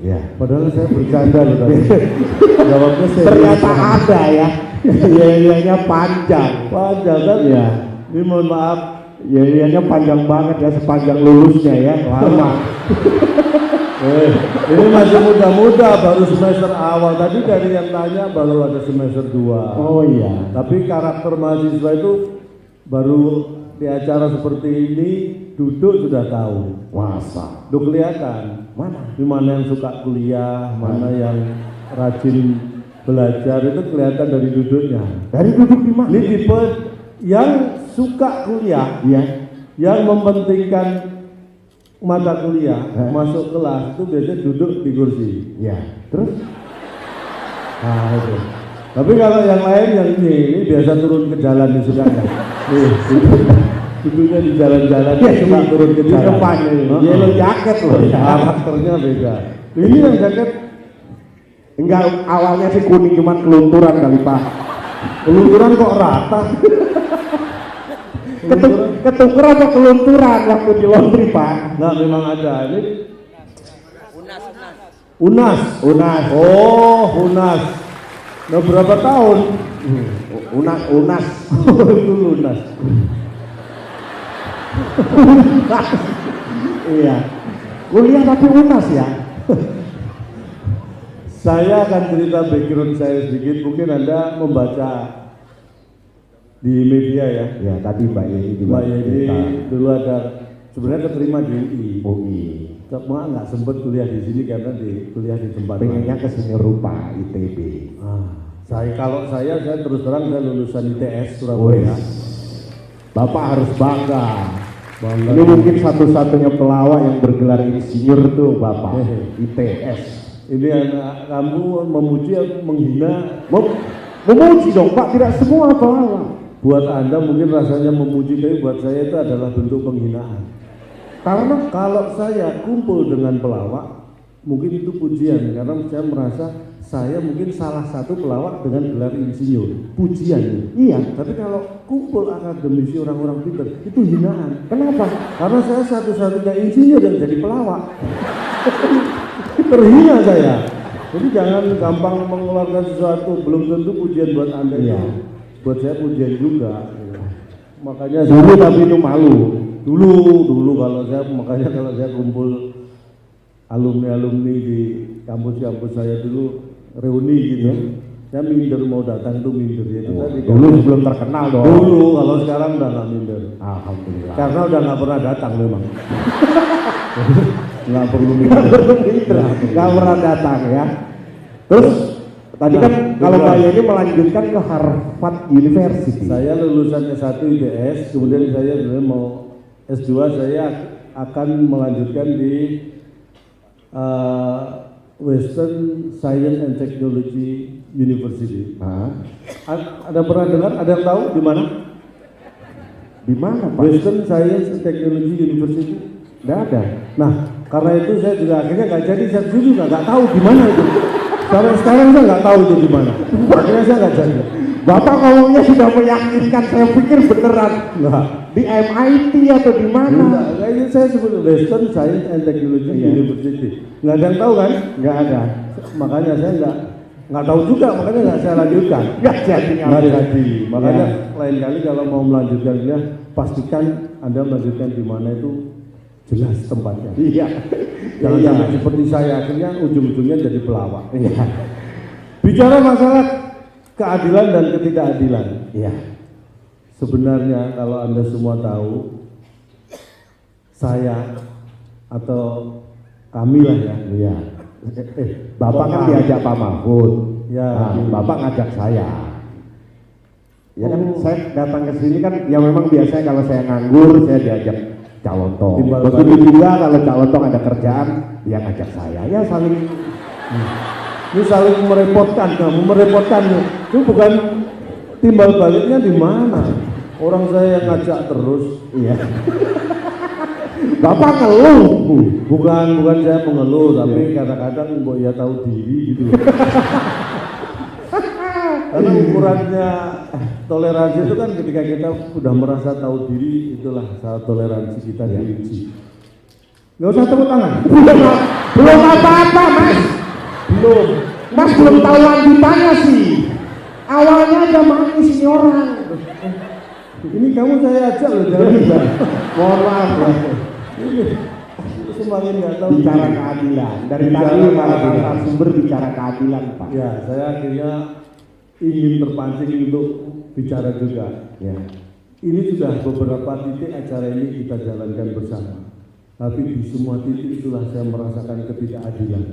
Ya. Padahal saya bercanda loh tadi. Jawabnya serius. Ternyata ada ya. Iya panjang. Panjang kan? Ya. Ini mohon maaf. Iya panjang banget ya, sepanjang lulusnya ya. Lama. Ini masih muda-muda, baru semester awal. Tadi dari yang tanya baru ada semester 2. Oh iya. Tapi karakter mahasiswa itu baru di acara seperti ini duduk sudah tahu. Masa. Udah kelihatan. Mana? Di mana yang suka kuliah, mana yang rajin belajar itu kelihatan dari duduknya. Dari duduk di mana? Ini tipe yang suka kuliah, Iya. yang mementingkan mata kuliah, masuk kelas itu biasanya duduk di kursi. Iya. Terus? Nah itu. Tapi kalau yang lain yang ini biasa turun ke jalan nih sukanya. Nih, duduknya di jalan-jalan Ya, suka turun ke di jalan. depan ini. Yellow jacket loh. Karakternya beda. Ini yang jaket Enggak, awalnya sih kuning cuman kelunturan kali Pak. kelunturan kok rata. Ketuker apa kelunturan waktu di laundry Pak? Nah memang ada ini Unas. Oh Unas. Nah berapa tahun? Unas. Itu lunas. Iya. Kuliah tapi Unas ya. Saya akan cerita background saya sedikit, mungkin Anda membaca di media ya. Ya tadi Mbak Yeni juga. Mbak Yeni dulu ada sebenarnya keterima di UI. Cuma nggak sempat kuliah di sini karena kuliah di tempat Pengennya ke seni rupa ITB. Kalau saya terus terang saya lulusan ITS Surabaya. Bapak harus bangga. Bangga. Ini mungkin satu-satunya pelawak yang bergelar insinyur tuh Bapak. ITS. Ini anak kamu memuji atau menghina? Memuji dong Pak, tidak semua pelawak. Buat Anda mungkin rasanya memuji, tapi buat saya itu adalah bentuk penghinaan. Karena kalau saya kumpul dengan pelawak, mungkin itu pujian. Karena saya merasa saya mungkin salah satu pelawak dengan gelar insinyur. Pujian. Iya. Tapi kalau kumpul akademisi orang-orang pintar, itu hinaan. Kenapa? Karena saya satu-satunya insinyur yang jadi pelawak. Terhina saya. Jadi jangan gampang mengeluarkan sesuatu, belum tentu pujian buat Anda itu. Buat saya pujian juga. Makanya Dulu tapi itu malu. Dulu kalau saya kumpul alumni di kampus saya dulu reuni gitu. Saya minder mau datang tuh minder ya. Dulu sebelum terkenal dong. Dulu, kalau sekarang udah nggak minder. Alhamdulillah. Karena udah nggak pernah datang memang. Nggak perlu minder. Nggak pernah datang ya. Terus tadi kan kalau Mbak Yeni melanjutkan ke Harvard University. Saya lulusan S1 ITS, kemudian saya sebenarnya mau S2, saya akan melanjutkan di Western Science and Technology University. Ada pernah dengar? Ada yang tahu di mana? Di mana Pak? Western Science and Technology University? Nggak ada. Nah, karena itu saya juga akhirnya nggak jadi, saya juga nggak tahu di mana itu. Sampai sekarang saya nggak tahu itu di mana. Akhirnya saya nggak jadi. Bapak ngomongnya sudah meyakinkan, saya pikir beneran. Nggak. Di MIT atau di mana? Enggak, ini saya sebut Western Science and Technology University. Nggak ada yang tahu kan? Nggak ada. Makanya saya nggak tahu juga, makanya nggak saya lanjutkan. Nggak jadi. Nggak jadi. Makanya lain kali kalau mau melanjutkannya, pastikan Anda melanjutkan di mana itu jelas tempatnya. Iya. Jangan sampai seperti saya akhirnya ujung-ujungnya jadi pelawak. Iya. Bicara masalah keadilan dan ketidakadilan. Iya. Sebenarnya kalau Anda semua tahu, saya atau kami lah ya. Iya. Bapak kan diajak Pak Mahfud. Ya. Bapak ngajak saya. Ya kan saya datang ke sini kan ya memang biasanya kalau saya nganggur saya diajak calon tong. Begitu juga kalau calon tong ada kerjaan dia ngajak saya. Ya saling ini saling merepotkan, kamu merepotkan. Itu bukan timbal baliknya di mana? Orang saya yang ngajak terus. Iya. Bapak ngeluh. Bukan saya mengeluh, tapi kadang-kadang mbok ya tahu diri gitu. Karena ukurannya toleransi itu kan ketika kita sudah merasa tahu diri, itulah saat toleransi kita diuji. Nggak usah tepuk tangan. Belum apa-apa Mas. Belum. Mas belum tahu lanjutannya sih. Awalnya aja manis ini orang. Ini kamu saya ajak loh, jangan bilang. Mohon maaf ya. Ini semakin nggak tahu. Bicara keadilan. Dari tadi para narasumber bicara keadilan Pak. Ya, saya akhirnya ingin terpancing untuk bicara juga. Ya. Ini sudah beberapa titik acara ini kita jalankan bersama. Tapi di semua titik itulah saya merasakan ketidakadilan.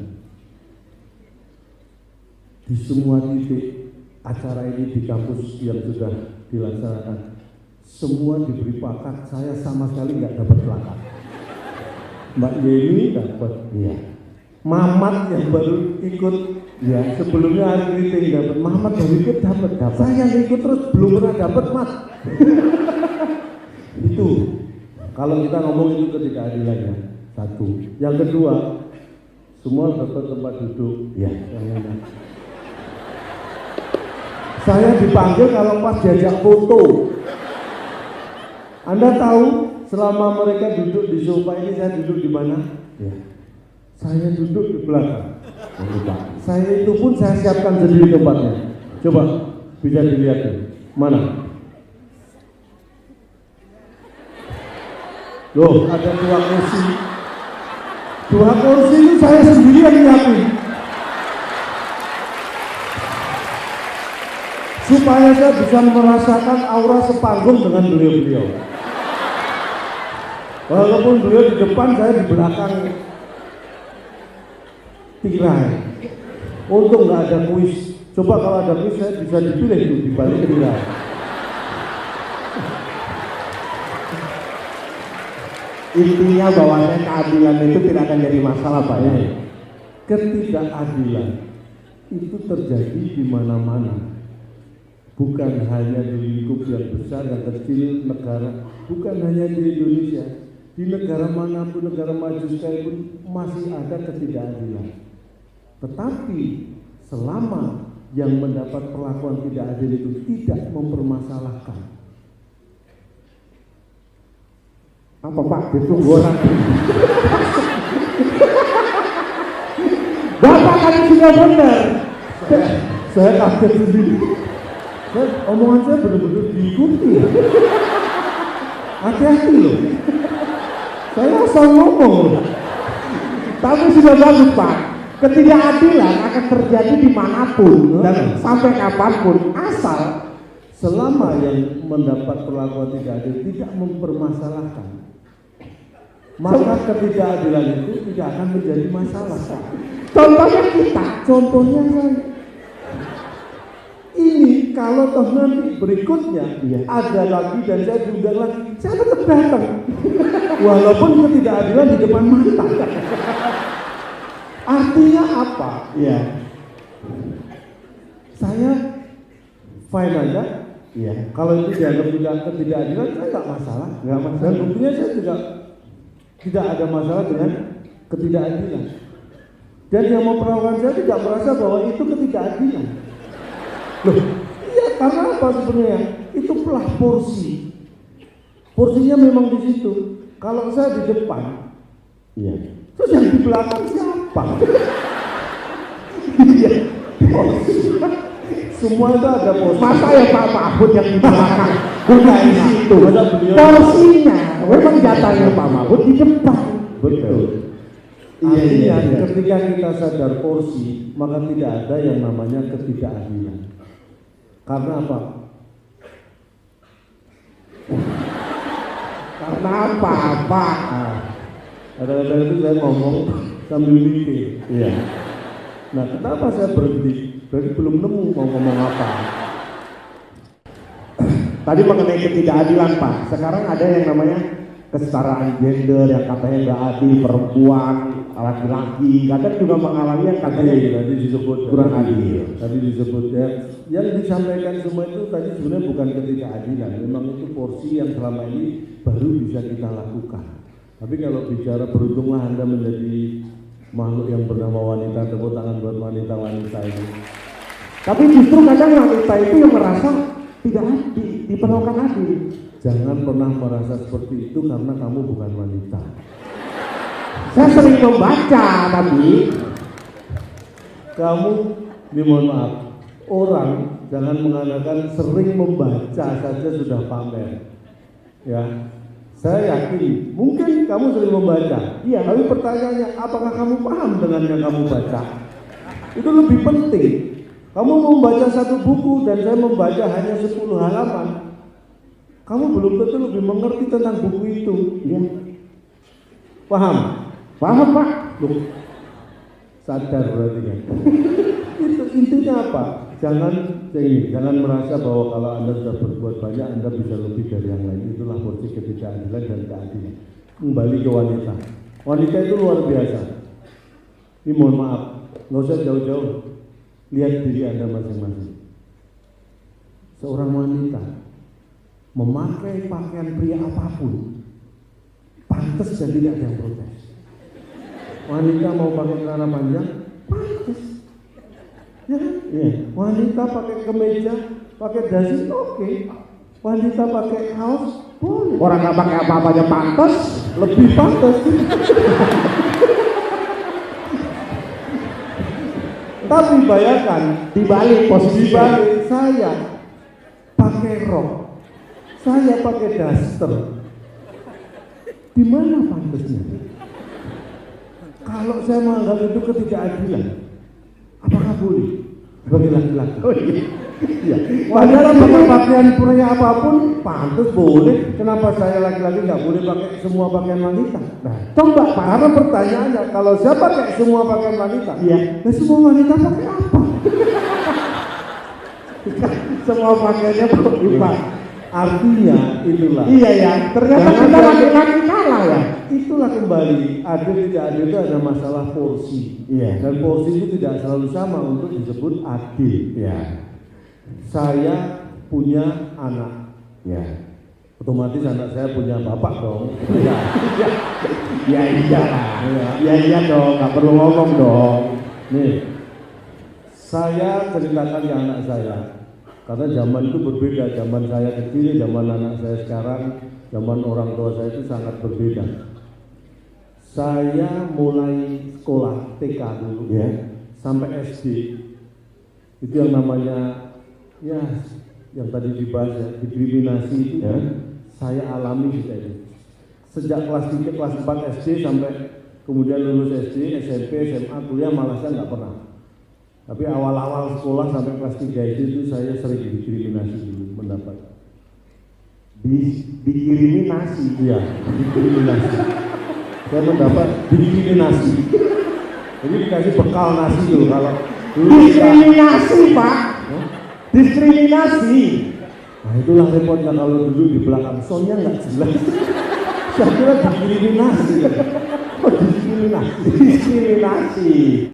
Di semua titik acara ini di kampus yang sudah dilaksanakan, semua diberi plakat, saya sama sekali nggak dapat plakat. Mbak Yeni dapat, Iya. Mamat yang baru ikut, ya sebelumnya hari meeting dapat, Mamat baru ikut dapat. Saya yang ikut terus belum pernah dapat Mat. Itu kalau kita ngomong itu ketidakadilannya satu. Yang kedua, semua dapat tempat duduk. Iya. Saya dipanggil kalau pas diajak foto. Anda tahu selama mereka duduk di sofa ini saya duduk di mana? Ya. Saya duduk di belakang. Saya itu pun saya siapkan sendiri tempatnya. Coba bisa dilihat nih. Mana? Loh, ada 2 kursi. 2 kursi itu saya sendiri yang nyiapin. Supaya saya bisa merasakan aura sepanggung dengan beliau-beliau. Walaupun beliau di depan, saya di belakang tirai. Untung nggak ada kuis. Coba kalau ada kuis, saya bisa dipilih tuh di balik tirai. Intinya bahwasanya keadilan itu tidak akan jadi masalah Pak ya. Ketidakadilan itu terjadi di mana-mana. Bukan hanya di lingkup yang besar, yang kecil, negara, bukan hanya di Indonesia, di negara manapun, negara maju sekalipun masih ada ketidakadilan. Tetapi selama yang mendapat perlakuan tidak adil itu tidak mempermasalahkan. Apa Pak? Ditunggu orang. Bapak kan sudah benar. Saya kaget sendiri. Omongan saya benar-benar diikuti. Hati-hati loh. Saya asal ngomong. Tapi sudah bagus Pak. Ketidakadilan akan terjadi dimanapun dan sampai kapanpun, asal selama yang mendapat perlakuan tidak adil tidak mempermasalahkan, maka ketidakadilan itu tidak akan menjadi masalah. Contohnya kita, contohnya saya. Ini kalau toh nanti berikutnya ada lagi dan saya diundang lagi, saya tetap datang. Walaupun ketidakadilan di depan mata. Artinya apa? ya, Saya fine aja. ya, Kalau itu dianggap tidak ketidakadilan, saya nggak masalah. nggak masalah. Dan buktinya saya juga tidak ada masalah dengan ketidakadilan. Dan yang memperlakukan saya tidak merasa bahwa itu ketidakadilan. Loh, iya karena apa sebenarnya? Itu pelah porsi. Porsinya memang di situ. Kalau saya di depan, iya. terus yang di belakang siapa? Iya. Semua itu ada porsi. Masa ya Pak Mahfud yang di belakang, bukan di situ. Masa beliau- Porsinya, memang jatahnya Pak Mahfud di depan. Betul. Iya, Artinya iya. ketika kita sadar porsi, maka tidak ada yang namanya ketidakadilan. Karena apa? Karena apa Pak? Kadang-kadang itu saya ngomong sambil mikir. Iya. Nah, kenapa saya berhenti? Berarti belum nemu mau ngomong apa. Tadi mengenai ketidakadilan Pak, sekarang ada yang namanya kesetaraan gender yang katanya nggak adil, perempuan, laki-laki, kadang juga mengalami yang katanya Tadi disebut kurang adil. Tadi disebut ya, yang disampaikan semua itu tadi sebenarnya bukan ketidakadilan. Memang itu porsi yang selama ini baru bisa kita lakukan. Tapi kalau bicara beruntunglah Anda menjadi makhluk yang bernama wanita, tepuk tangan buat wanita-wanita ini. Tapi justru kadang wanita itu yang merasa tidak adil, diperlakukan adil. Jangan pernah merasa seperti itu karena kamu bukan wanita. Saya sering membaca tapi Kamu, ini mohon maaf, orang jangan mengatakan sering membaca saja sudah pamer. Ya, saya yakin mungkin kamu sering membaca. Iya, tapi pertanyaannya apakah kamu paham dengan yang kamu baca? Itu lebih penting. Kamu membaca satu buku dan saya membaca hanya 10 halaman. Kamu belum tentu lebih mengerti tentang buku itu. ya, Paham? paham Pak. Loh, sadar berarti kan? Itu intinya apa? Jangan merasa bahwa kalau Anda sudah berbuat banyak Anda bisa lebih dari yang lain. Itulah porsi ketidakadilan dan keadilan. Kembali ke wanita. Wanita itu luar biasa. Ini mohon maaf, nggak usah jauh-jauh. Lihat diri Anda masing-masing. Seorang wanita memakai pakaian pria apapun, pantas dan tidak ada yang protes. Wanita mau pakai celana panjang, pantas. Ya kan? Ya. Wanita pakai kemeja, pakai dasi, oke. Wanita pakai kaos, boleh. Orang nggak pakai apa-apa aja pantas. Lebih pantas. Tapi bayangkan Dibalik posisi dibalik saya pakai rok, saya pakai daster. Di mana pantasnya? Kalau saya menganggap itu ketidakadilan, apakah boleh bagi laki-laki? Oh iya. Iya. Padahal pakai pakaian pria apapun pantas boleh. Kenapa saya laki-laki nggak boleh pakai semua pakaian wanita? Nah, coba karena pertanyaannya, kalau saya pakai semua pakaian wanita, Iya. nah semua wanita pakai apa? Semua pakaiannya Pak, artinya itulah. Iya ya, ternyata Jangan kita jadi- laki-laki kalah ya. Itulah kembali, ada tidak ada itu ada masalah porsi. Iya. Dan porsi itu tidak selalu sama untuk disebut adil. Iya. Saya punya anak, Ya. otomatis anak saya punya bapak dong. Ya. Ya iya lah. Iya. Ya iya dong, nggak perlu ngomong dong. Nih, saya ceritakan ke anak saya, karena zaman itu berbeda, zaman saya kecil, zaman anak saya sekarang, zaman orang tua saya itu sangat berbeda. Saya mulai sekolah TK dulu, Ya. sampai SD. Itu yang namanya, ya, yang tadi dibahas ya, diskriminasi itu Ya. saya alami juga itu. Sejak kelas 3, kelas 4 SD sampai kemudian lulus SD, SMP, SMA, kuliah malah saya nggak pernah. Tapi awal-awal sekolah sampai kelas 3 itu saya sering diskriminasi dulu mendapat. Dikirimi nasi. Iya, diskriminasi. Saya mendapat diskriminasi. Jadi dikasih bekal nasi tuh kalau dulu kita. Diskriminasi Pak. Hah? Diskriminasi. Nah itulah repotnya kalau dulu di belakang soundnya nggak jelas. Saya kira diskriminasi. Diskriminasi.